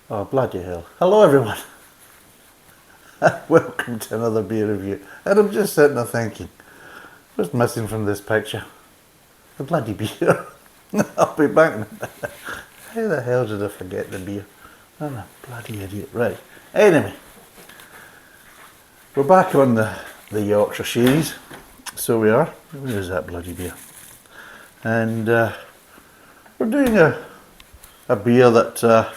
Oh, bloody hell. Hello, everyone. Welcome to another beer review. And I'm just sitting there thinking, what's missing from this picture? The bloody beer. I'll be back. How the hell did I forget the beer? I'm a bloody idiot. Right. Anyway, we're back on the Yorkshire series. So we are. Where is that bloody beer? And we're doing a beer that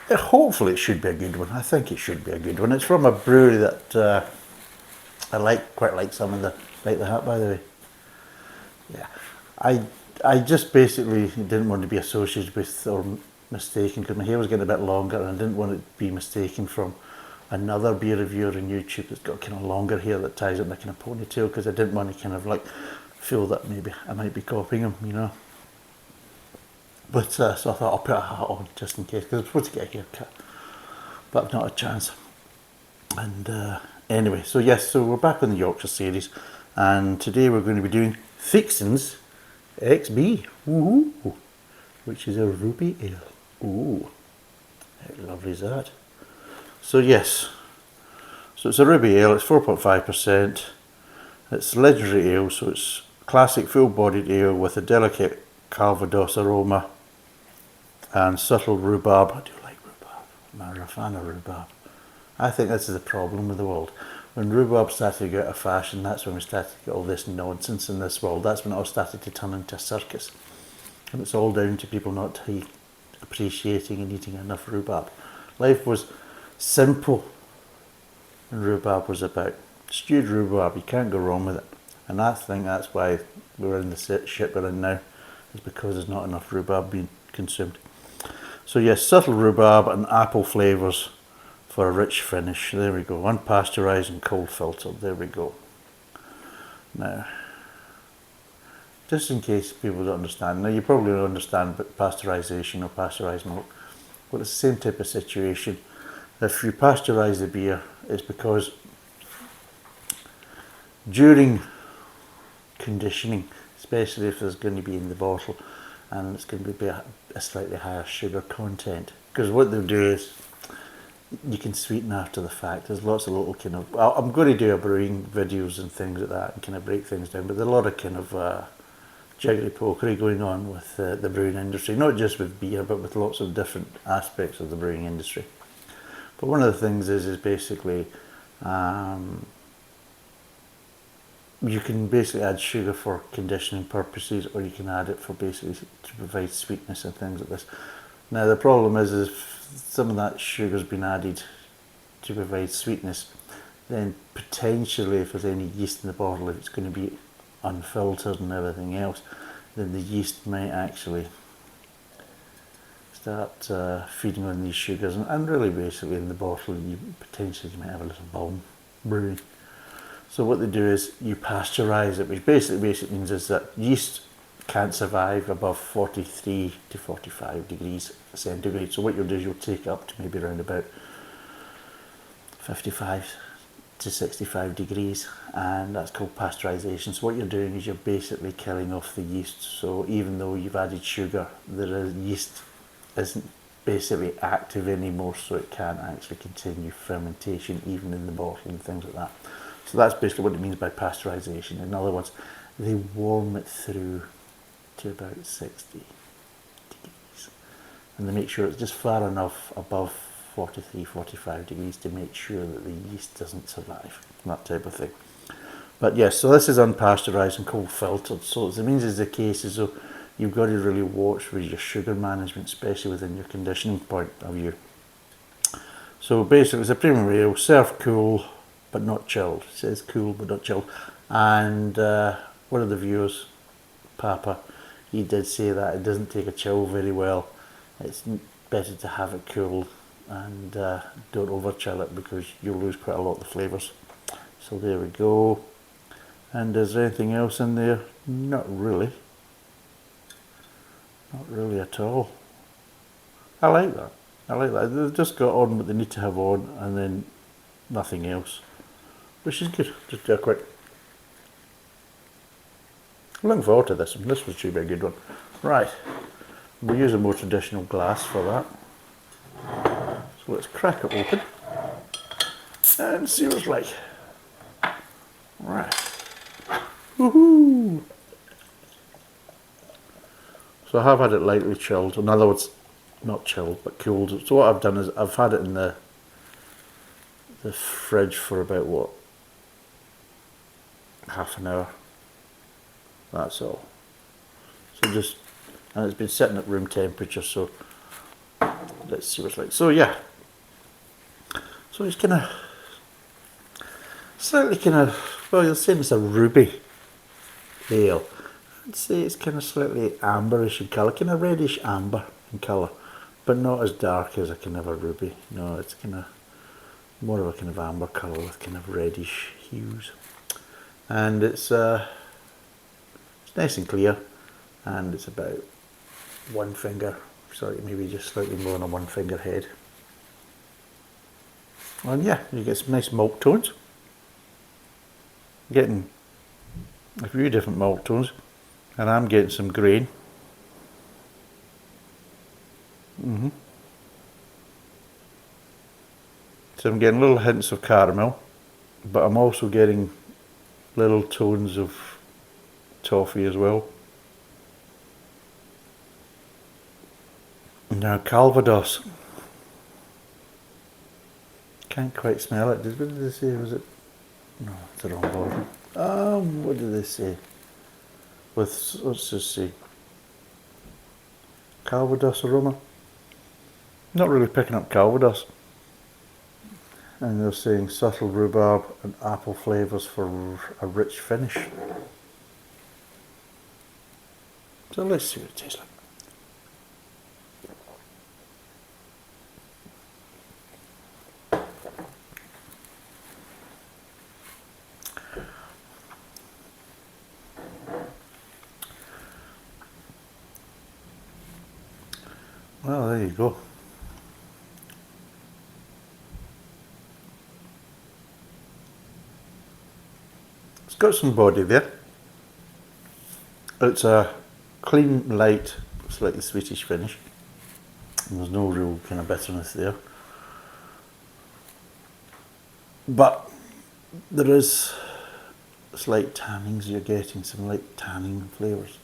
hopefully it should be a good one. I think it should be a good one. It's from a brewery that I quite like some of the, like the hat by the way. Yeah, I just basically didn't want to be associated with or mistaken, because my hair was getting a bit longer and I didn't want it to be mistaken from another beer reviewer on YouTube that's got kind of longer hair that ties it in a kind of ponytail, because I didn't want to kind of like feel that maybe I might be copying him, you know. But so I thought I'll put a hat on just in case, because I'm supposed to get a haircut, but I've not a chance. And anyway, so yes, so we're back on the Yorkshire series, and today we're going to be doing Theakston's XB, ooh, which is a ruby ale. Ooh, how lovely is that? So yes, so it's a ruby ale. It's 4.5%. It's legendary ale, so it's classic full-bodied ale with a delicate Calvados aroma and subtle rhubarb. I do like rhubarb. I'm a fan of rhubarb. I think this is the problem with the world. When rhubarb started to get out of fashion, that's when we started to get all this nonsense in this world. That's when it all started to turn into a circus. And it's all down to people not appreciating and eating enough rhubarb. Life was simple and rhubarb was about. Stewed rhubarb, you can't go wrong with it. And I think that's why we're in the shit we're in now, is because there's not enough rhubarb being consumed. So yes, subtle rhubarb and apple flavours for a rich finish. There we go. Unpasteurised and cold filtered. There we go. Now, just in case people don't understand, now you probably don't understand pasteurisation or pasteurised milk, but it's the same type of situation. If you pasteurize the beer, it's because during conditioning, especially if there's going to be in the bottle and it's going to be a slightly higher sugar content, because what they'll do is you can sweeten after the fact. There's lots of little kind of, I'm going to do a brewing videos and things like that and kind of break things down, but there's a lot of kind of jiggery pokery going on with the brewing industry, not just with beer but with lots of different aspects of the brewing industry. But one of the things is basically you can basically add sugar for conditioning purposes, or you can add it for basically to provide sweetness and things like this. Now the problem is if some of that sugar's been added to provide sweetness, then potentially if there's any yeast in the bottle, if it's going to be unfiltered and everything else, then the yeast might actually start feeding on these sugars, and really basically in the bottle you potentially might have a little bomb brewing. So what they do is you pasteurize it, which basically means is that yeast can't survive above 43 to 45 degrees centigrade. So what you'll do is you'll take it up to maybe around about 55 to 65 degrees, and that's called pasteurization. So what you're doing is you're basically killing off the yeast. So even though you've added sugar, the yeast isn't basically active anymore, so it can't actually continue fermentation even in the bottle and things like that. So that's basically what it means by pasteurization. In other words, they warm it through to about 60 degrees, and they make sure it's just far enough above 43, 45 degrees to make sure that the yeast doesn't survive, that type of thing. But yes, so this is unpasteurized and cold filtered. So it means is the case is though you've got to really watch with your sugar management, especially within your conditioning point of view. So basically it's a premium ale, served cool but not chilled. It says cool but not chilled. And one of the viewers, Papa, he did say that it doesn't take a chill very well. It's better to have it cool, and don't over chill it because you'll lose quite a lot of the flavours. So there we go. And is there anything else in there? Not really. Not really at all. I like that. I like that. They've just got on what they need to have on and then nothing else, which is good. Just do a quick. I'm looking forward to this one. This should be a good one. Right. We'll use a more traditional glass for that. So let's crack it open and see what it's like. Right. Woohoo! So I have had it lightly chilled. In other words, not chilled, but cooled. So what I've done is I've had it in the fridge for about, what, half an hour. That's all. So just, and it's been sitting at room temperature, so let's see what it's like. So yeah. So it's kind of, slightly kind of, well, you're saying it's a ruby ale. I'd say it's kind of slightly amberish in colour, kind of reddish amber in colour, but not as dark as a kind of a ruby. No, it's kind of more of a kind of amber colour with kind of reddish hues. And it's nice and clear, and it's about one finger, sorry, maybe just slightly more than a one finger head. And yeah, you get some nice malt tones. Getting a few different malt tones, and I'm getting some grain. So I'm getting little hints of caramel, but I'm also getting little tones of toffee as well. Now Calvados. Can't quite smell it. What did they say? Was it? No, it's the wrong bottle. What did they say? Let's just see. Calvados aroma. Not really picking up Calvados. And they're saying subtle rhubarb and apple flavours for a rich finish. So let's see what it tastes like. Well, there you go. It's got some body there. It's a clean, light, slightly sweetish finish. And there's no real kind of bitterness there. But there is slight tannings, you're getting some light tanning flavours.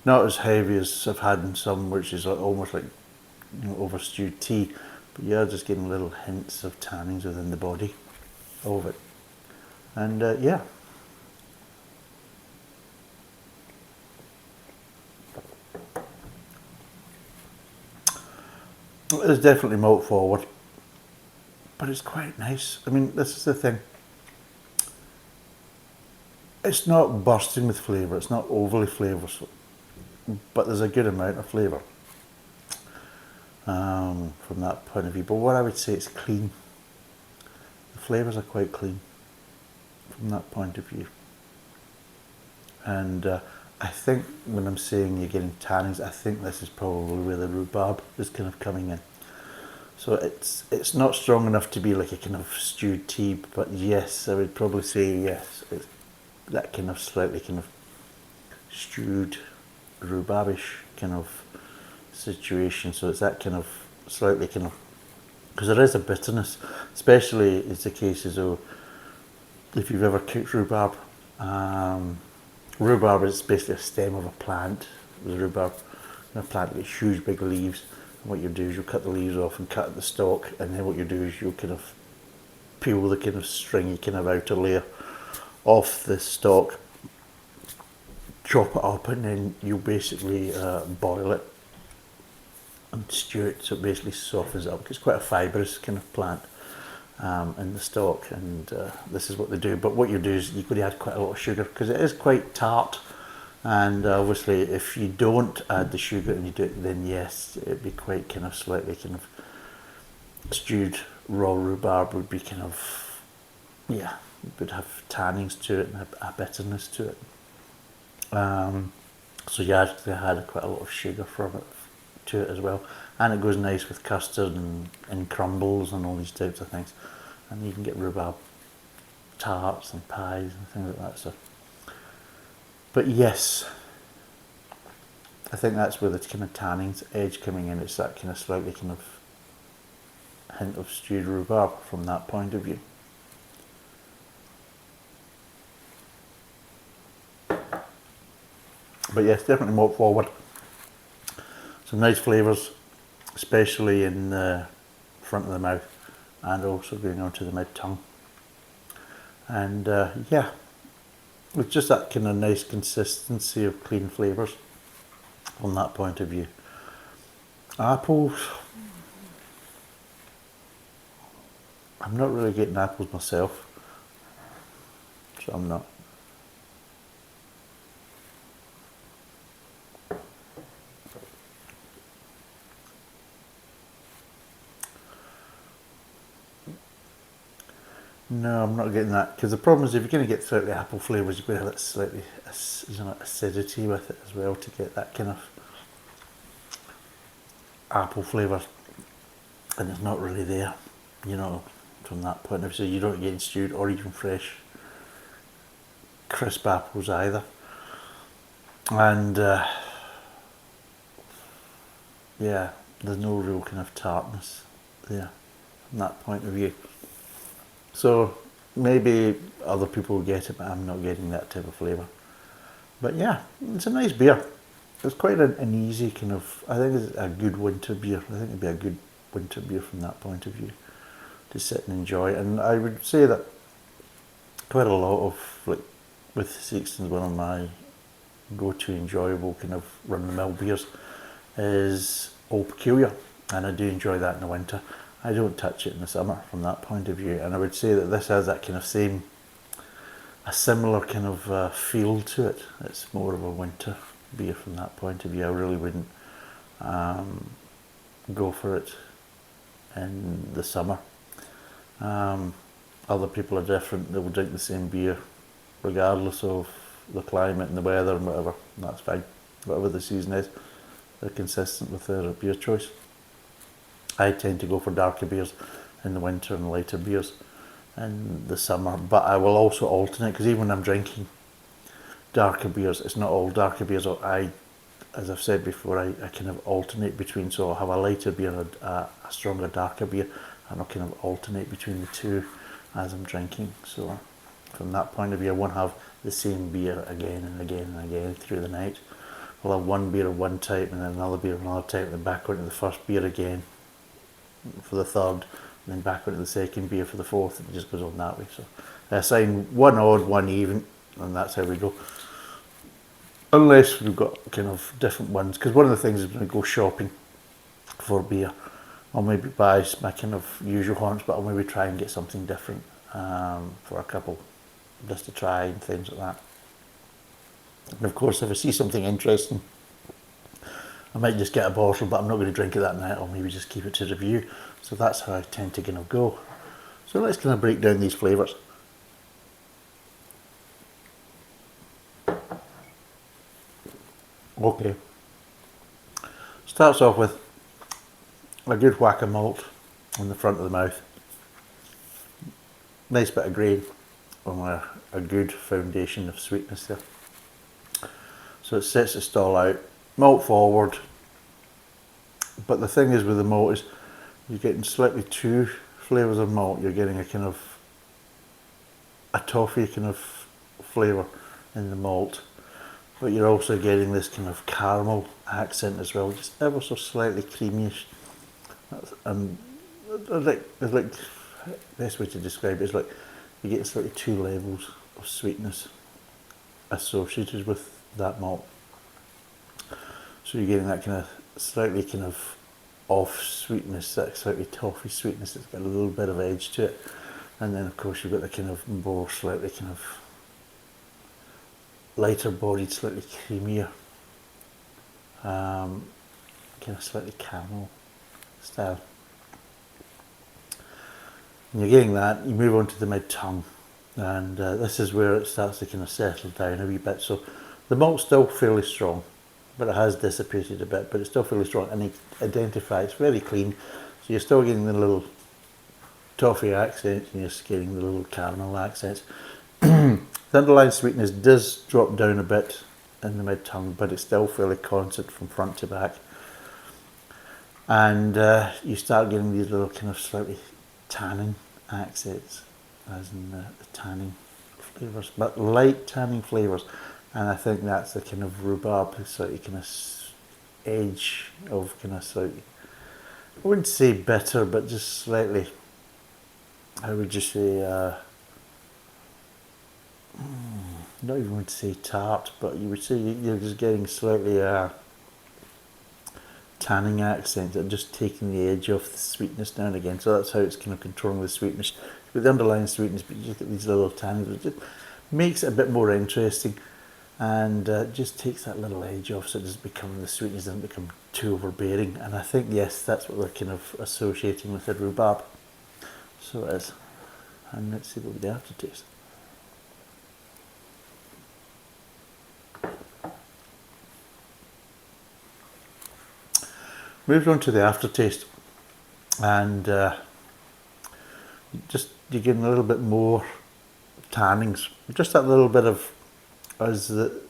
Not as heavy as I've had in some, which is almost like, you know, over stewed tea, but you are just getting little hints of tannings within the body of it. And yeah. It is definitely malt forward, but it's quite nice. I mean, this is the thing. It's not bursting with flavour, it's not overly flavoursome, but there's a good amount of flavour from that point of view. But what I would say, it's clean. The flavours are quite clean from that point of view. And I think when I'm saying you're getting tannins, I think this is probably where the rhubarb is kind of coming in. So it's not strong enough to be like a kind of stewed tea, but yes, I would probably say yes, it's that kind of slightly kind of stewed rhubarbish kind of situation. So it's that kind of slightly kind of, because there is a bitterness, especially it's the case as though if you've ever cooked rhubarb. Rhubarb is basically a stem of a plant. The rhubarb, a plant with huge big leaves. And what you do is you cut the leaves off and cut the stalk, and then what you do is you kind of peel the kind of stringy kind of outer layer off the stalk, chop it up, and then you basically boil it and stew it, so it basically softens it up. It's quite a fibrous kind of plant in the stalk, and this is what they do. But what you do is you've got to add quite a lot of sugar because it is quite tart, and obviously if you don't add the sugar and you do it, then yes, it'd be quite kind of slightly kind of stewed raw rhubarb would be kind of, yeah, it would have tannins to it and a bitterness to it. So you actually had quite a lot of sugar from it to it as well, and it goes nice with custard and crumbles and all these types of things, and you can get rhubarb tarts and pies and things like that. So, but yes, I think that's where the kind of tannins edge coming in. It's that kind of slightly kind of hint of stewed rhubarb from that point of view. But yes, definitely malt forward. Some nice flavours, especially in the front of the mouth and also going on to the mid-tongue. And yeah, with just that kind of nice consistency of clean flavours from that point of view. Apples, I'm not really getting apples myself, so I'm not. No, I'm not getting that, because the problem is if you're going to get slightly apple flavours, you've got to have that slightly acidity with it as well to get that kind of apple flavour, and it's not really there, you know, from that point of view. So you don't get stewed or even fresh crisp apples either. And yeah, there's no real kind of tartness there from that point of view. So maybe other people get it, but I'm not getting that type of flavour. But yeah, it's a nice beer. It's quite an easy kind of, I think it's a good winter beer. I think it'd be a good winter beer from that point of view to sit and enjoy. And I would say that quite a lot of, like, with Theakston, one of my go-to enjoyable kind of run-of-the-mill beers is Old Peculiar, and I do enjoy that in the winter. I don't touch it in the summer from that point of view, and I would say that this has that kind of a similar kind of feel to it. It's more of a winter beer from that point of view. I really wouldn't go for it in the summer. Other people are different. They will drink the same beer regardless of the climate and the weather and whatever. And that's fine. Whatever the season is, they're consistent with their beer choice. I tend to go for darker beers in the winter and lighter beers in the summer, but I will also alternate, because even when I'm drinking darker beers, it's not all darker beers. As I've said before, I kind of alternate between, so I'll have a lighter beer and a stronger darker beer, and I'll kind of alternate between the two as I'm drinking. So from that point of view, I won't have the same beer again and again and again through the night. I'll have one beer of one type and then another beer of another type, and then back onto the first beer again for the third, and then back onto the second beer for the fourth, and it just goes on that way. So I assign one odd, one even, and that's how we go. Unless we've got kind of different ones, because one of the things is when I go shopping for beer, I'll maybe buy my kind of usual haunts, but I'll maybe try and get something different for a couple, just to try and things like that. And of course, if I see something interesting, I might just get a bottle, but I'm not going to drink it that night. I'll maybe just keep it to review. So that's how I tend to kind of go. So let's kind of break down these flavours. Okay. Starts off with a good whack of malt on the front of the mouth. Nice bit of grain on a good foundation of sweetness there. So it sets the stall out. Malt forward, but the thing is with the malt is you're getting slightly two flavours of malt. You're getting a kind of a toffee kind of flavour in the malt, but you're also getting this kind of caramel accent as well, just ever so slightly creamyish. And like best way to describe it is like you're getting slightly two levels of sweetness associated with that malt. So you're getting that kind of slightly kind of off sweetness, that slightly toffee sweetness that's got a little bit of edge to it. And then of course you've got the kind of more slightly kind of lighter bodied, slightly creamier, kind of slightly caramel style. And you're getting that, you move on to the mid-tongue, and this is where it starts to kind of settle down a wee bit. So the malt's still fairly strong, but it has dissipated a bit, but it's still fairly strong, and you identify it's very clean. So you're still getting the little toffee accents, and you're getting the little caramel accents. The underlying sweetness does drop down a bit in the mid-tongue, but it's still fairly constant from front to back. And you start getting these little kind of slightly tannin accents, as in the tanning flavours, but light tanning flavours. And I think that's the kind of rhubarb, slightly kind of edge of kind of slightly, I wouldn't say bitter, but just slightly, how would you say, not even would say tart, but you would say you're just getting slightly tanning accent and just taking the edge off the sweetness now and again. So that's how it's kind of controlling the sweetness. With the underlying sweetness, but you just get these little tannins, it just makes it a bit more interesting, and just takes that little edge off, so it doesn't become, the sweetness doesn't become too overbearing. And I think, yes, that's what they're kind of associating with the rhubarb. So it is. And let's see what we have to taste. Moved on to the aftertaste, and just you're getting a little bit more tannings, just that little bit of, as the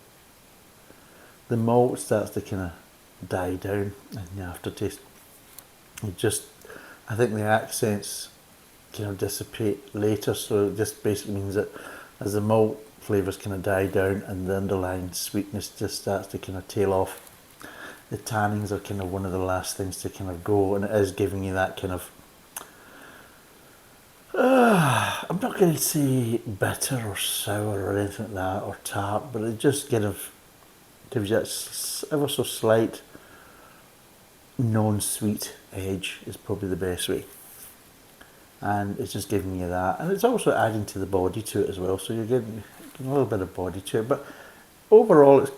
malt starts to kind of die down in the aftertaste. I think the accents kind of dissipate later, so it just basically means that as the malt flavours kind of die down and the underlying sweetness just starts to kind of tail off, the tannins are kind of one of the last things to kind of go, and it is giving you that kind of, I'm not going to say bitter or sour or anything like that, or tart, but it just kind of gives you that ever so slight non-sweet edge is probably the best way. And it's just giving you that, and it's also adding to the body to it as well, so you're getting a little bit of body to it. But overall,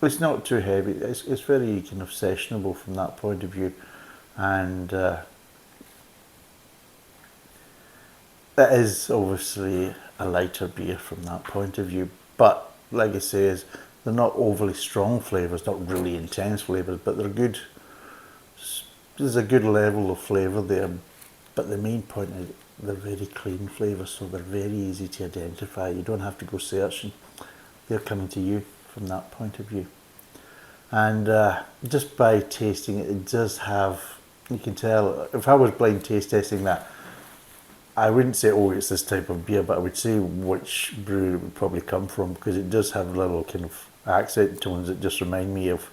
it's not too heavy. It's very kind of sessionable from that point of view, and it is obviously a lighter beer from that point of view. But like I say, they're not overly strong flavours, not really intense flavours, but they're good. There's a good level of flavour there. But the main point is they're very clean flavours, so they're very easy to identify. You don't have to go searching. They're coming to you from that point of view. And just by tasting it, it does have, you can tell, if I was blind taste testing that, I wouldn't say, oh, it's this type of beer, but I would say which brew it would probably come from, because it does have little kind of accent tones that just remind me of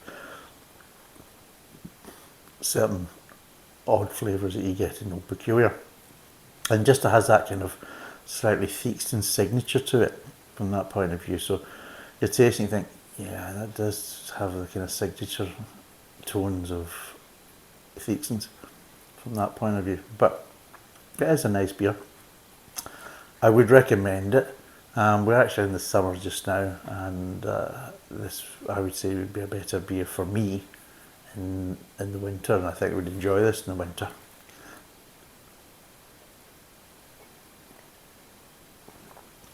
certain odd flavours that you get in Old Peculiar. And just has that kind of slightly Theakston signature to it from that point of view. So you're tasting, you think, yeah, that does have the kind of signature tones of Theakston's from that point of view. But it is a nice beer. I would recommend it. We're actually in the summer just now, and this, I would say, would be a better beer for me in the winter, and I think I would enjoy this in the winter.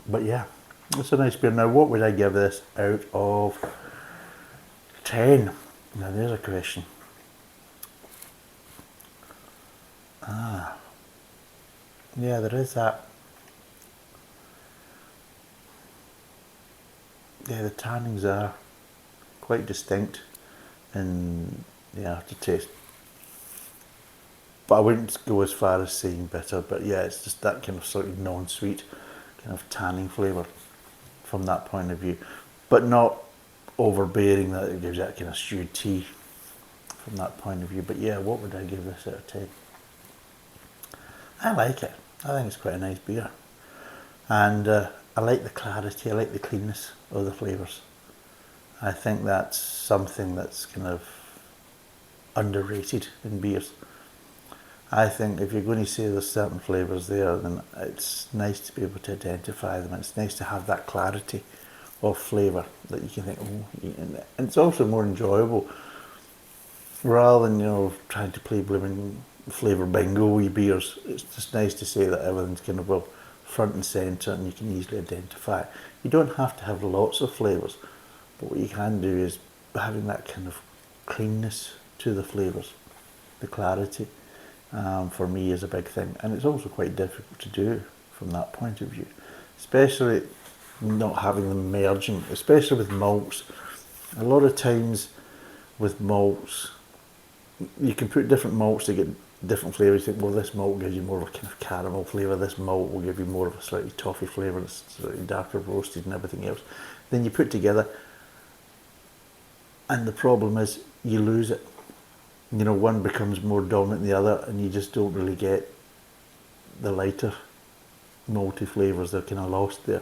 But yeah, it's a nice beer. Now, what would I give this out of 10? Now, there's a question. Yeah, there is that. Yeah, the tannins are quite distinct in the aftertaste. But I wouldn't go as far as saying bitter, but yeah, it's just that kind of slightly non-sweet kind of tanning flavour from that point of view. But not overbearing that it gives that kind of stewed tea from that point of view. But yeah, what would I give this out of 10? I like it. I think it's quite a nice beer. And I like the clarity, I like the cleanness of the flavours. I think that's something that's kind of underrated in beers. I think if you're going to say there's certain flavours there, then it's nice to be able to identify them. It's nice to have that clarity of flavour that you can think, oh, and it's also more enjoyable rather than, you know, trying to play blooming flavour bingo with beers. It's just nice to say that everything's kind of, well, front and centre, and you can easily identify it. You don't have to have lots of flavours, but what you can do is having that kind of cleanness to the flavours, the clarity, for me is a big thing, and it's also quite difficult to do from that point of view, especially not having them merging, especially with malts. A lot of times with malts, you can put different malts to get different flavours. You think, well, this malt gives you more of a kind of caramel flavour, this malt will give you more of a slightly toffee flavour, it's slightly darker roasted and everything else. Then you put together, and the problem is you lose it. You know, one becomes more dominant than the other, and you just don't really get the lighter malty flavours. They're kind of lost there.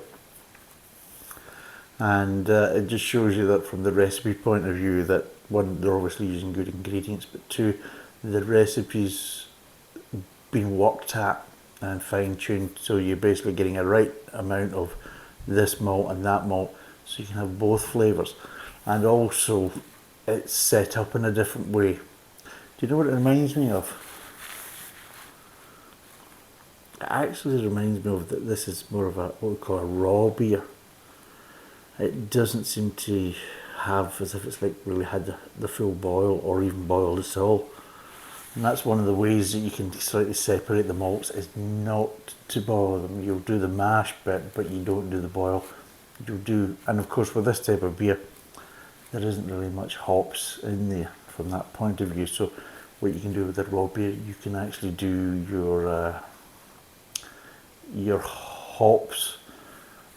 And it just shows you that from the recipe point of view, that one, they're obviously using good ingredients, but two, the recipe's been worked at and fine-tuned, so you're basically getting a right amount of this malt and that malt, so you can have both flavours. And also, it's set up in a different way. Do you know what it reminds me of? It actually reminds me of that this is more of a, what we call a raw beer. It doesn't seem to have as if it's like really had the full boil or even boiled at all. And that's one of the ways that you can slightly separate the malts, is not to boil them. You'll do the mash bit, but you don't do the boil. You'll do, and of course with this type of beer, there isn't really much hops in there from that point of view. So what you can do with the raw beer, you can actually do your hops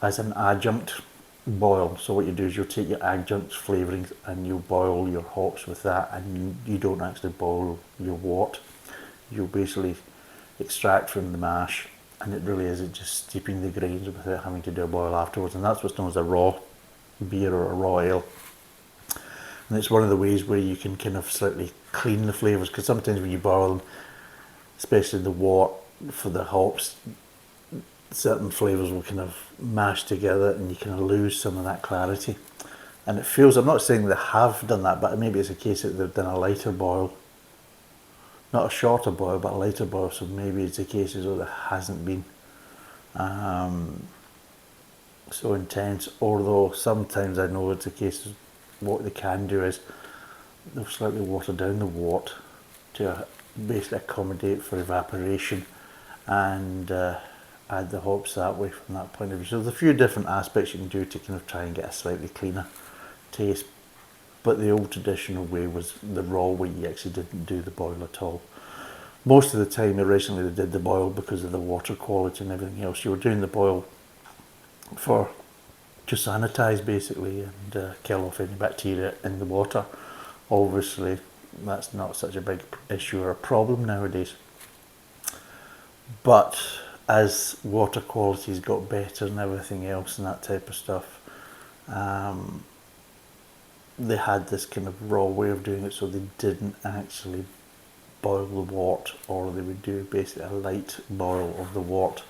as an adjunct boil. So what you do is you'll take your adjunct flavourings and you'll boil your hops with that, and you don't actually boil your wort. You'll basically extract from the mash, and it really is just steeping the grains without having to do a boil afterwards. And that's what's known as a raw beer or a raw ale. And it's one of the ways where you can kind of slightly clean the flavours, because sometimes when you boil them, especially the wort for the hops, certain flavours will kind of mash together and you kind of lose some of that clarity. And it feels, I'm not saying they have done that, but maybe it's a case that they've done a lighter boil. Not a shorter boil, but a lighter boil, so maybe it's a case as though there hasn't been so intense. Although sometimes I know it's a case of what they can do is they'll slightly water down the wort to basically accommodate for evaporation, and add the hops that way from that point of view. So there's a few different aspects you can do to kind of try and get a slightly cleaner taste. But the old traditional way was the raw way. You actually didn't do the boil at all. Most of the time originally they did the boil because of the water quality and everything else. You were doing the boil for to sanitize basically and kill off any bacteria in the water. Obviously that's not such a big issue or a problem nowadays. But as water quality's got better and everything else and that type of stuff, they had this kind of raw way of doing it, so they didn't actually boil the wort, or they would do basically a light boil of the wort.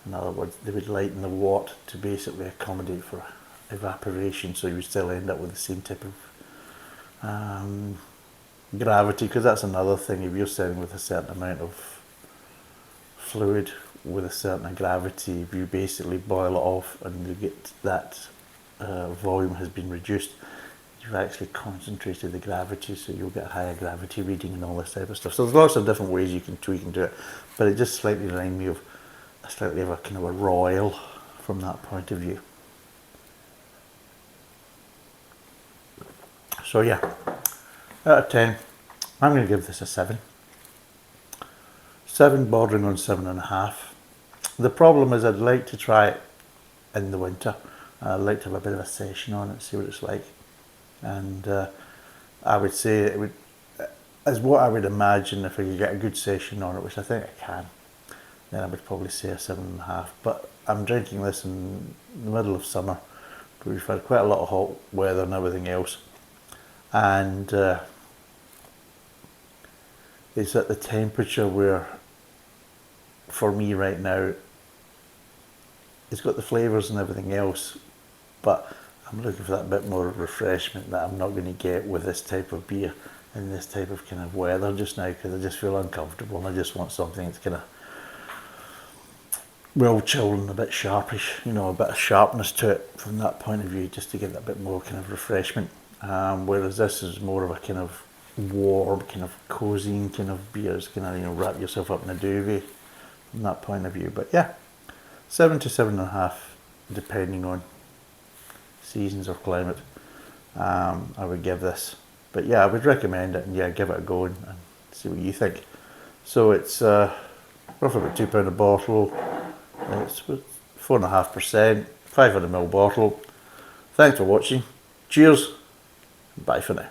In other words, they would lighten the wort to basically accommodate for evaporation, so you would still end up with the same type of gravity, because that's another thing. If you're selling with a certain amount of fluid with a certain gravity, if you basically boil it off and you get that volume has been reduced, you've actually concentrated the gravity, so you'll get a higher gravity reading and all this type of stuff. So there's lots of different ways you can tweak and do it, but it just slightly reminds me of a slightly of a kind of a raw ale from that point of view. So yeah, out of 10, I'm going to give this a 7. 7 bordering on 7.5. The problem is I'd like to try it in the winter. I'd like to have a bit of a session on it, see what it's like. And I would say it would, as what I would imagine, if I could get a good session on it, which I think I can, then I would probably say a 7.5. But I'm drinking this in the middle of summer. We've had quite a lot of hot weather and everything else. And it's at the temperature where, for me right now, it's got the flavours and everything else, but I'm looking for that bit more refreshment that I'm not going to get with this type of beer in this type of kind of weather just now, because I just feel uncomfortable and I just want something that's kind of well chilled and a bit sharpish, you know, a bit of sharpness to it from that point of view, just to get that bit more kind of refreshment. Whereas this is more of a kind of warm, kind of cozy kind of beer. It's kind of, you know, wrap yourself up in a duvet from that point of view. But yeah, 7 to 7.5 depending on seasons or climate, I would give this. But yeah, I would recommend it, and yeah, give it a go and see what you think. So it's roughly about £2 a bottle. It's 4.5%, 500ml bottle. Thanks for watching. Cheers. Bye for now.